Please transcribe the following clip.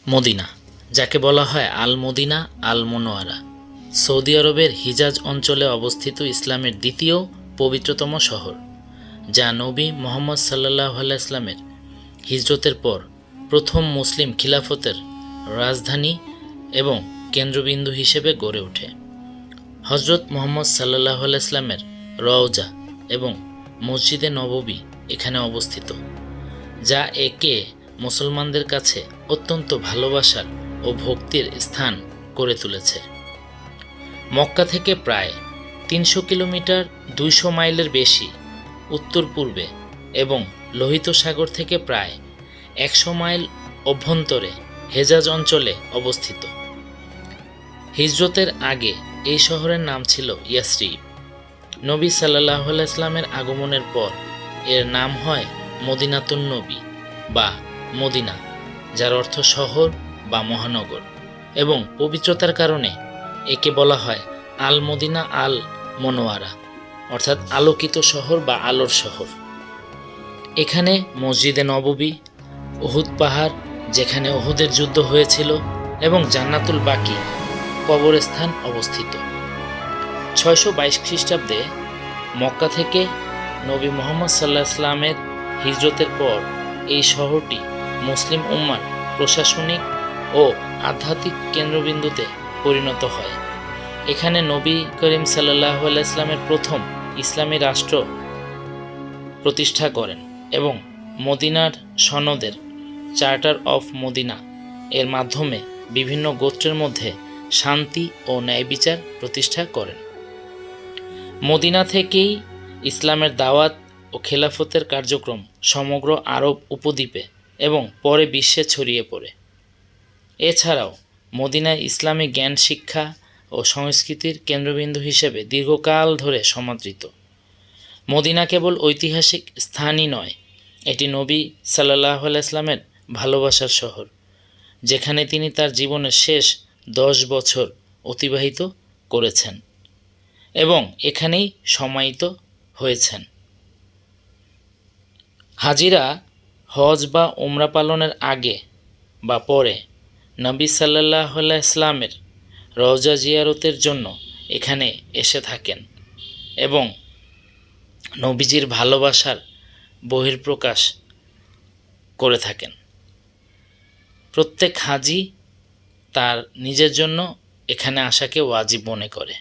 Medina, যাকে বলা হয় আল মদিনা আল মুনওয়ারা, সৌদি আরবের হিজাজ অঞ্চলে অবস্থিত ইসলামের দ্বিতীয় পবিত্রতম শহর, যা নবী মুহাম্মদ সাল্লাল্লাহু আলাইহি ওয়াসাল্লামের হিজরতের পর প্রথম মুসলিম খিলাফতের রাজধানী এবং কেন্দ্রবিন্দু হিসেবে গড়ে ওঠে। হজরত মুহাম্মদ সাল্লাল্লাহু আলাইহি ওয়াসাল্লামের রওজা এবং মসজিদে নববী এখানে অবস্থিত, যা একে মুসলমানদের কাছে অত্যন্ত ভালোবাসার ও ভক্তির স্থান করে তুলেছে। মক্কা থেকে প্রায় ৩০০ কিলোমিটার ২০০ মাইলের বেশি উত্তর পূর্বে এবং লোহিত সাগর থেকে প্রায় ১০০ মাইল অভ্যন্তরে হেজাজ অঞ্চলে অবস্থিত। হিজরতের আগে এই শহরের নাম ছিল ইয়াসরিব। নবী সাল্লাল্লাহু আলাইহি ওয়াসাল্লামের আগমনের পর এর নাম হয় মদিনাতুন নবী বা মদিনা, যার অর্থ শহর বা মহানগর, এবং পবিত্রতার কারণে একে বলা হয় আল মদিনা আল মুনওয়ারা, অর্থাৎ আলোকিত শহর বা আলোর শহর। এখানে মসজিদে নববী, উহুদ পাহাড় যেখানে উহুদের যুদ্ধ হয়েছিল, এবং জান্নাতুল বাকি কবরস্থান অবস্থিত। ৬২২ খ্রিস্টাব্দে মক্কা থেকে নবী মুহাম্মদ সাল্লাল্লাহু আলাইহি ওয়াসাল্লামের হিজরতের পর এই শহরটি মুসলিম উম্মার প্রশাসনিক ও আধ্যাত্মিক কেন্দ্রবিন্দুতে পরিণত হয়। এখানে নবী করিম সাল্লাল্লাহু আলাইহি ওয়াসাল্লামের প্রথম ইসলামী রাষ্ট্র প্রতিষ্ঠা করেন এবং মদিনার সনদের চার্টার অফ মদিনা এর মাধ্যমে বিভিন্ন গোত্রের মধ্যে শান্তি ও ন্যায় বিচার প্রতিষ্ঠা করেন। মদিনা থেকেই ইসলামের দাওয়াত ও খেলাফতের কার্যক্রম সমগ্র আরব উপদ্বীপে এবং পরে বিশ্বে ছড়িয়ে পড়ে। এছাড়াও মদিনায় ইসলামী জ্ঞান, শিক্ষা ও সংস্কৃতির কেন্দ্রবিন্দু হিসেবে দীর্ঘকাল ধরে সমাদৃত। মদিনা কেবল ঐতিহাসিক স্থানই নয়, এটি নবী সাল্লাল্লাহু আলাইহি ওয়াসাল্লামের ভালোবাসার শহর, যেখানে তিনি তার জীবনের শেষ 10 বছর অতিবাহিত করেছেন এবং এখানেই সমাহিত হয়েছেন। হাজিরা হজ বা উমরা পালনের আগে বা পরে নবী সাল্লাল্লাহু আলাইহি ওয়াসাল্লামের রওজা জিয়ারতের জন্য এখানে এসে থাকেন এবং নবীজির ভালোবাসার বহিঃপ্রকাশ করে থাকেন। প্রত্যেক হাজি তার নিজের জন্য এখানে আসাকে ওয়াজিব মনে করে।